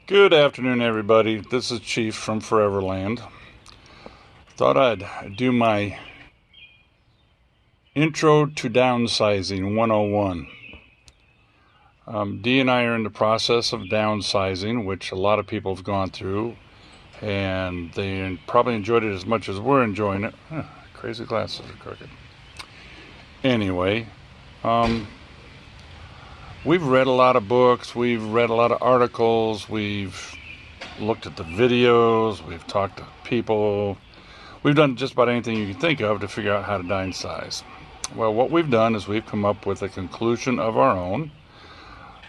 Good afternoon, everybody. This is Chief from Foreverland. Thought I'd do my Intro to Downsizing 101. Dee and I are in the process of downsizing, which a lot of people have gone through, and they probably enjoyed it as much as we're enjoying it. Crazy glasses are crooked. Anyway, we've read a lot of books, we've read a lot of articles, we've looked at the videos, we've talked to people, we've done just about anything you can think of to figure out how to downsize. Well, what we've done is we've come up with a conclusion of our own.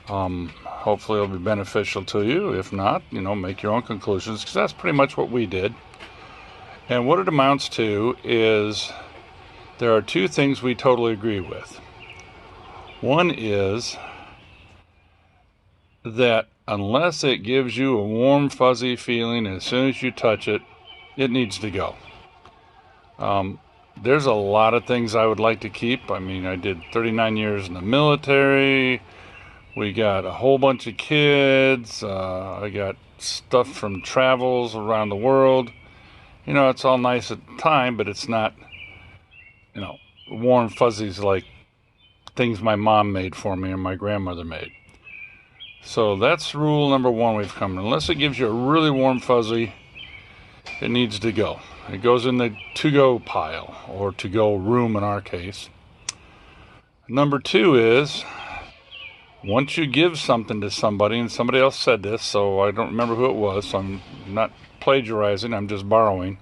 Hopefully it'll be beneficial to you. If not, make your own conclusions, because that's pretty much what we did. And what it amounts to is there are two things we totally agree with. One is that unless it gives you a warm, fuzzy feeling as soon as you touch it, it needs to go. There's a lot of things I would like to keep. I mean, I did 39 years in the military. We got a whole bunch of kids. I got stuff from travels around the world. It's all nice at the time, but it's not, warm fuzzies like things my mom made for me or my grandmother made. So that's rule number one we've come to. Unless it gives you a really warm fuzzy, it needs to go. It goes in the to-go pile, or to-go room in our case. Number two is, once you give something to somebody, and somebody else said this, so I don't remember who it was, so I'm not plagiarizing, I'm just borrowing.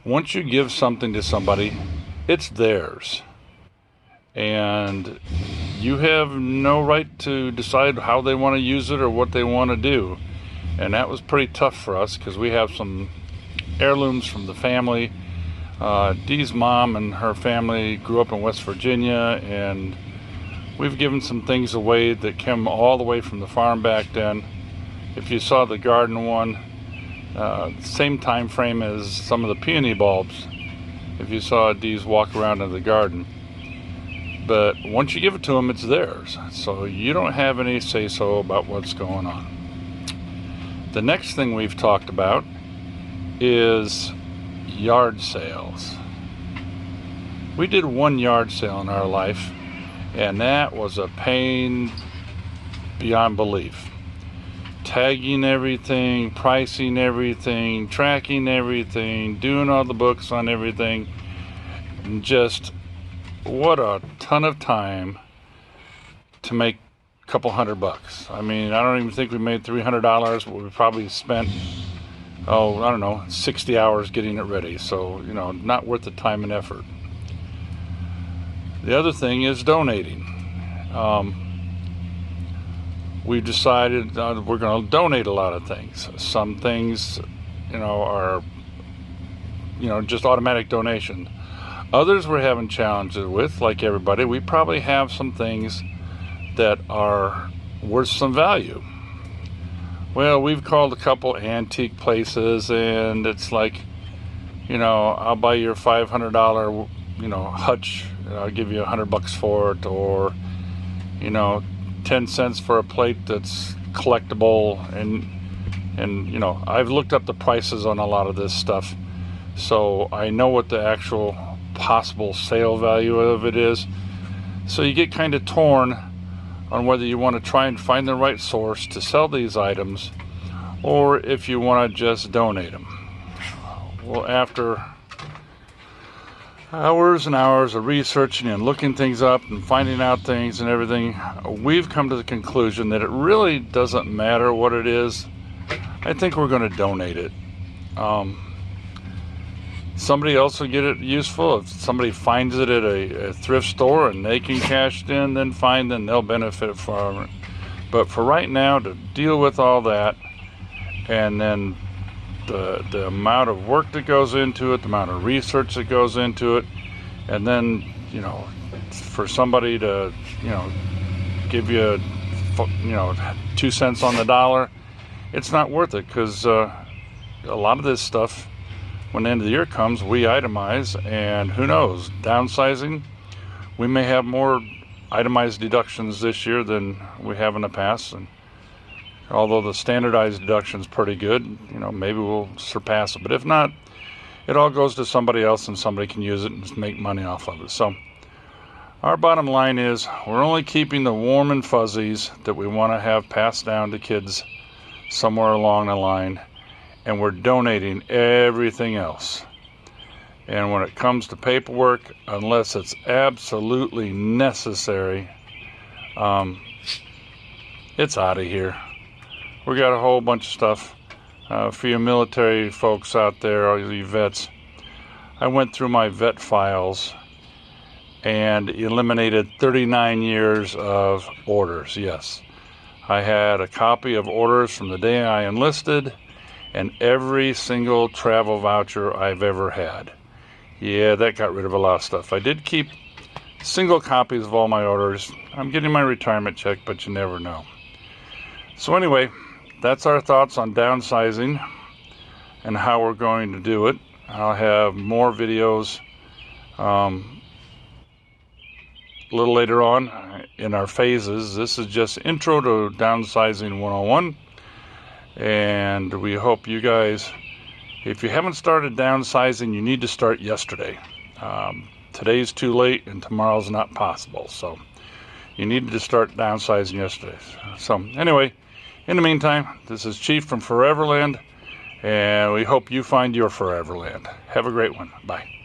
Once you give something to somebody, it's theirs. And you have no right to decide how they want to use it or what they want to do. And that was pretty tough for us, because we have some heirlooms from the family. Dee's mom and her family grew up in West Virginia, and we've given some things away that came all the way from the farm back then. If you saw the garden one, same time frame as some of the peony bulbs, if you saw Dee's walk around in the garden. But once you give it to them, it's theirs. So you don't have any say-so about what's going on. The next thing we've talked about is yard sales. We did one yard sale in our life, and that was a pain beyond belief. Tagging everything, pricing everything, tracking everything, doing all the books on everything, and just what a ton of time to make a couple $100. I mean, I don't even think we made $300, but we probably spent, 60 hours getting it ready. So, not worth the time and effort. The other thing is donating. We've decided we're going to donate a lot of things. Some things, are, just automatic donation. Others we're having challenges with, like everybody. We probably have some things that are worth some value. Well, we've called a couple antique places, and it's like, I'll buy your $500, hutch. I'll give you $100 for it, or, 10 cents for a plate that's collectible. And I've looked up the prices on a lot of this stuff, so I know what the actual possible sale value of it is. So you get kind of torn on whether you want to try and find the right source to sell these items, or if you want to just donate them. Well, after hours and hours of researching and looking things up and finding out things and everything, we've come to the conclusion that it really doesn't matter what it is. I think we're going to donate it. Somebody else will get it useful. If somebody finds it at a thrift store and they can cash it in, then fine, then they'll benefit from it. But for right now, to deal with all that, and then the amount of work that goes into it, the amount of research that goes into it, and then, for somebody to, give you, 2 cents on the dollar, it's not worth it, because a lot of this stuff, when the end of the year comes, we itemize, and who knows, downsizing, we may have more itemized deductions this year than we have in the past, and Although the standardized deduction is pretty good, you know, maybe we'll surpass it. But if not, it all goes to somebody else and somebody can use it and just make money off of it. So our bottom line is we're only keeping the warm and fuzzies that we want to have passed down to kids somewhere along the line, and we're donating everything else. And when it comes to paperwork, unless it's absolutely necessary, it's out of here. We got a whole bunch of stuff. For you military folks out there, all you vets, I went through my vet files and eliminated 39 years of orders. Yes, I had a copy of orders from the day I enlisted and every single travel voucher I've ever had. Yeah, that got rid of a lot of stuff. I did keep single copies of all my orders. I'm getting my retirement check, but you never know. So anyway, that's our thoughts on downsizing and how we're going to do it. I'll have more videos a little later on in our phases. This is just Intro to Downsizing 101. And we hope you guys, if you haven't started downsizing, you need to start yesterday. Today's too late and tomorrow's not possible. So you needed to start downsizing yesterday. So anyway, in the meantime, this is Chief from Foreverland, and we hope you find your Foreverland. Have a great one. Bye.